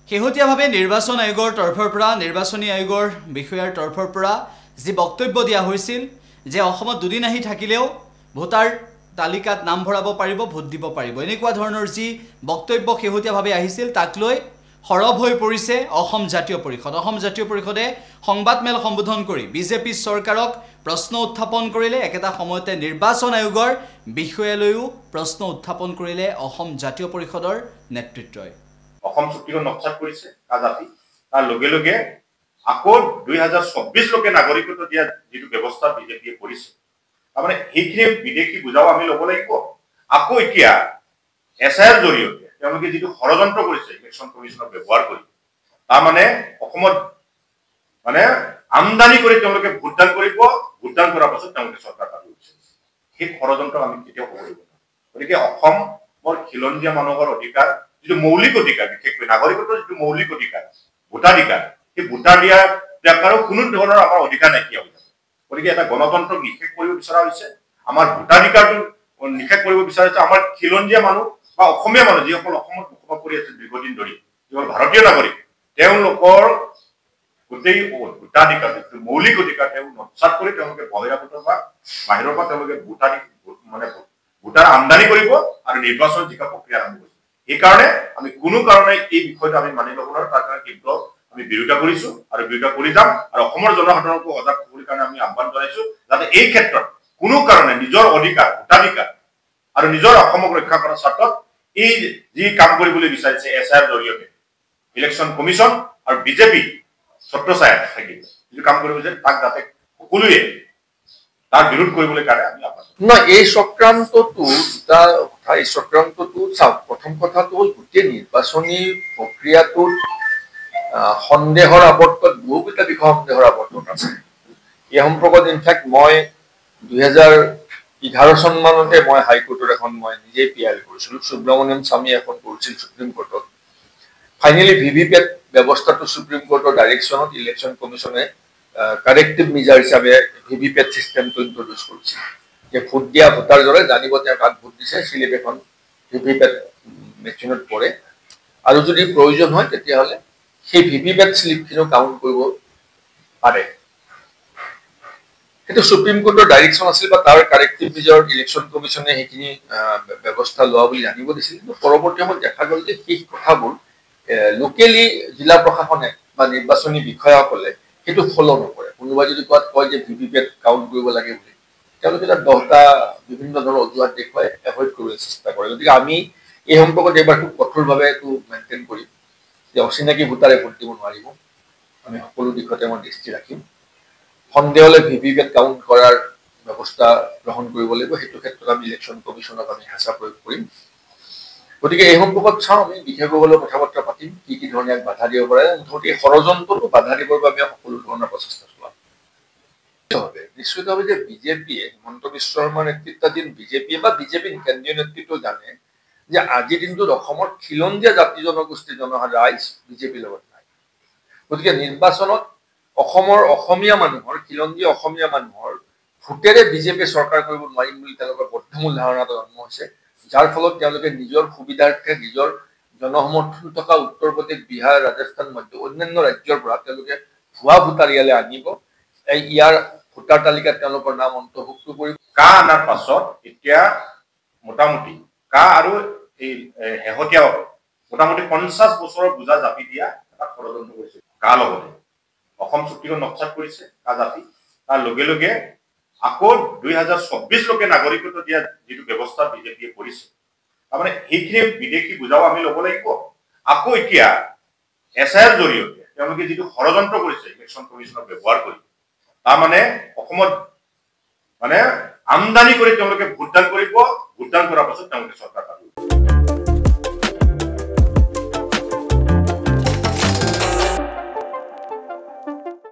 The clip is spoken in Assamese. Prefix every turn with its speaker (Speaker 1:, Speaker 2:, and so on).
Speaker 1: শেহতীয়াভাৱে নিৰ্বাচন আয়োগৰ তৰফৰ পৰা নিৰ্বাচনী আয়োগৰ বিষয়াৰ তৰফৰ পৰা যি বক্তব্য দিয়া হৈছিল যে অসমত দুদিন আহি থাকিলেও ভোটাৰ তালিকাত নাম ভৰাব পাৰিব, ভোট দিব পাৰিব, এনেকুৱা ধৰণৰ যি বক্তব্য শেহতীয়াভাৱে আহিছিল তাক লৈ সৰব হৈ পৰিছে অসম জাতীয় পৰিষদ। অসম জাতীয় পৰিষদে সংবাদমেল সম্বোধন কৰি বিজেপি চৰকাৰক প্ৰশ্ন উত্থাপন কৰিলে। একেটা সময়তে নিৰ্বাচন আয়োগৰ বিষয়ালৈও প্ৰশ্ন উত্থাপন কৰিলে অসম জাতীয় পৰিষদৰ নেতৃত্বই।
Speaker 2: অসম চুক্তিখন নকশাত কৰিছে কাজাতি, তাৰ লগে লগে আকৌ 2024 লৈকে নাগৰিকত্ব দিয়া যিটো ব্যৱস্থা বিজেপিয়ে কৰিছে, তাৰমানে সেইখিনি বিদেশী বুজাও আমি ল'ব লাগিব। আকৌ এতিয়া এছআইৰ জৰিয়তে তেওঁলোকে যিটো ষড়যন্ত্ৰ কৰিছে ইলেকশ্যন কমিশ্যনক ব্যৱহাৰ কৰি, তাৰমানে অসমত মানে আমদানি কৰি তেওঁলোকে ভোটদান কৰিব, ভোটদান কৰাৰ পাছত তেওঁলোকে চৰকাৰ পাতিব বিচাৰিছে। সেই ষড়যন্ত্ৰক আমি কেতিয়াও হ'ব লাগিব। গতিকে অসমৰ খিলঞ্জীয়া মানুহৰ অধিকাৰ, যিটো মৌলিক অধিকাৰ, বিশেষকৈ নাগৰিকত্বৰ যিটো মৌলিক অধিকাৰ ভোটাধিকাৰ, সেই ভোটাৰ দিয়াৰ কাৰো কোনো ধৰণৰ আমাৰ অধিকাৰ নাইকিয়া হৈ যাব। গতিকে এটা গণতন্ত্ৰক নিষেধ কৰিব বিচৰা হৈছে, আমাৰ ভোটাধিকাৰটো নিষেধ কৰিব বিচৰা হৈছে। আমাৰ খিলঞ্জীয়া মানুহ বা অসমীয়া মানুহ যিসকল অসমত বসবাস কৰি আছে দীৰ্ঘদিন ধৰি, যিসকল ভাৰতীয় নাগৰিক, তেওঁলোকৰ গোটেই ভোটাধিকাৰ, যিটো মৌলিক অধিকাৰ তেওঁ নস্যাৎ কৰি তেওঁলোকে বহিৰাগত বা বাহিৰৰ পৰা তেওঁলোকে ভোটাৰ আমদানি কৰিব আৰু নিৰ্বাচন জিকা প্ৰক্ৰিয়া আৰম্ভ কৰিব। সেইকাৰণে আমি কোনো কাৰণে এই বিষয়টো আমি মানি ল'ব নোৱাৰো। তাৰ কাৰণে তীব্ৰ আমি বিৰোধিতা কৰিছো আৰু বিৰোধিতা কৰি যাম। আৰু অসমৰ জনসাধাৰণকো সজাগ কৰিবলৈ কাৰণে আমি আহ্বান জনাইছো, যাতে এই ক্ষেত্ৰত কোনো কাৰণে নিজৰ অধিকাৰ, ভোটাধিকাৰ আৰু নিজৰ অসমক ৰক্ষা কৰাৰ স্বাৰ্থত এই যি কাম কৰিবলৈ বিচাৰিছে এছআইৰ জৰিয়তে ইলেকশ্যন কমিশ্যন আৰু বিজেপি ছত্ৰছায়াত থাকি যিটো কাম কৰিব বিচাৰে, তাক যাতে সকলোৱে তাৰ বিৰোধ কৰিবলৈ কাৰণে আমি আহ্বান
Speaker 3: নহয়। এই চক্ৰান্তটো চাওক, প্ৰথম কথাটো হ'ল গোটেই নিৰ্বাচনী প্ৰক্ৰিয়াটোত সন্দেহৰ আৱৰ্তত বহুকেইটা বিষয় সন্দেহৰ আৱৰ্তত আছে। এই সম্পৰ্কত ইনফেক্ট মই 2011 চন মানতে মই হাইকোৰ্টৰ এখন মই নিজে পিআইএল কৰিছিলো। সুব্ৰমণিয়াম স্বামী এখন কৰিছিল সুপ্ৰিম কোৰ্টত। ফাইনেলি ভিভিপেট ব্যৱস্থাটো সুপ্ৰিম কোৰ্টৰ ডাইৰেকশ্যনত ইলেকশ্যন কমিশ্যনে কাৰেক্টিভ মেজাৰ হিচাপে ভিভিপেট চিষ্টেমটো ইন্ট্ৰডিউচ কৰিছিল, যে ভোট দিয়া ভোটাৰজনে জানিব তেওঁ কাক ভোট দিছে, শ্লিপ এখন ভিভিপেট মেচিনত পৰে, আৰু যদি প্ৰয়োজন হয় তেতিয়াহ'লে সেই ভিভিপেট শ্লিপখিনিও কাউণ্ট কৰিব পাৰে। সেইটো সুপ্ৰিম কোৰ্টৰ ডাইৰেকশ্যন আছিল বা তাৰ কাৰেক্টিভ মেজাৰত ইলেকশ্যন কমিশ্যনে সেইখিনি ব্যৱস্থা লোৱা বুলি জানিব দিছিল। কিন্তু পৰৱৰ্তী সময়ত দেখা গ'ল যে সেই কথাবোৰ লোকেলি জিলা প্ৰশাসনে বা নিৰ্বাচনী বিষয়াসকলে সেইটো ফ'ল' নকৰে। কোনোবাই যদি কোৱাত কয় যে ভিভিপেট কাউণ্ট কৰিব লাগে বুলি, তেওঁলোকে তাত 10টা বিভিন্ন ধৰণৰ অজুহাত দেখুৱাই এভইড কৰিবলৈ চেষ্টা কৰে। গতিকে আমি এই সম্পৰ্কত এইবাৰ খুব কঠোৰভাৱে এইটো মেইনটেইন কৰিম যে অচিনাকি ভোটাৰে ভোট দিব নোৱাৰিব। আমি সকলো দিশতে মই দৃষ্টি ৰাখিম। সন্দেহ হ'লে ভিভিপেট কাউণ্ট কৰাৰ ব্যৱস্থা গ্ৰহণ কৰিব লাগিব। সেইটো ক্ষেত্ৰত আমি ইলেকশ্যন কমিশ্যনক আমি হেঁচা প্ৰয়োগ কৰিম। গতিকে এই সম্পৰ্কত চাওঁ, আমি বিশেষজ্ঞসকলৰ কথা বতৰা পাতিম, কি কি ধৰণে ইয়াক বাধা দিব পাৰে। মুঠতে এই ষড়যন্ত্ৰটো বাধা দিবৰ বাবে সকলো ধৰণৰ প্ৰচেষ্টা চলাম। নিশ্চিতভাৱে যে বিজেপিয়ে, হিমন্ত বিশ্ব শৰ্মাৰ নেতৃত্বাধীন বিজেপিয়ে বা বিজেপিৰ কেন্দ্ৰীয় নেতৃত্ব জানে যে আজিৰ দিনটোত অসমৰ খিলঞ্জীয়া জাতি জনগোষ্ঠীৰ ৰাইজ বিজেপিৰ লগত নাই। গতিকে নিৰ্বাচনত অসমৰ অসমীয়া মানুহৰ, খিলঞ্জীয়া অসমীয়া মানুহৰ ভোটেৰে বিজেপিয়ে চৰকাৰ কৰিব নোৱাৰিম বুলি তেওঁলোকৰ বদ্ধমূল ধাৰণা জন্ম হৈছে, যাৰ ফলত তেওঁলোকে নিজৰ সুবিধাৰ্থে নিজৰ জনসমৰ্থন থকা উত্তৰ প্ৰদেশ, বিহাৰ, ৰাজস্থান, অন্যান্য ৰাজ্যৰ পৰা তেওঁলোকে ভুৱা ভোটাৰ ইয়ালৈ আনিব, ইয়াৰ ভোটাৰ তালিকাত তেওঁলোকৰ নাম অন্তৰ্ভুক্ত কৰিব।
Speaker 2: কা অনাৰ পাছত এতিয়া মোটামুটি কা আৰু এই শেহতীয়া মোটামুটি 50 বছৰৰ বোজা জাপি দিয়া এটা ষড়যন্ত্ৰ কৰিছে কা লগতে। অসম চুক্তিখন নকশাত কৰিছে কাজাতি, তাৰ লগে লগে আকৌ 2024 লৈকে নাগৰিকত্ব দিয়া যিটো ব্যৱস্থা বিজেপিয়ে কৰিছে, তাৰমানে সেইখিনি বিদেশী বুজাও আমি ল'ব লাগিব। আকৌ এতিয়া এছআইৰ জৰিয়তে তেওঁলোকে যিটো ষড়যন্ত্ৰ কৰিছে ইলেকশ্যন কমিশ্যনক ব্যৱহাৰ কৰি, তাৰমানে অসমত আমদানি কৰি তেওঁলোকে ভোটদান কৰিব, ভোটদান কৰাৰ পাছত তেওঁলোকে চৰকাৰ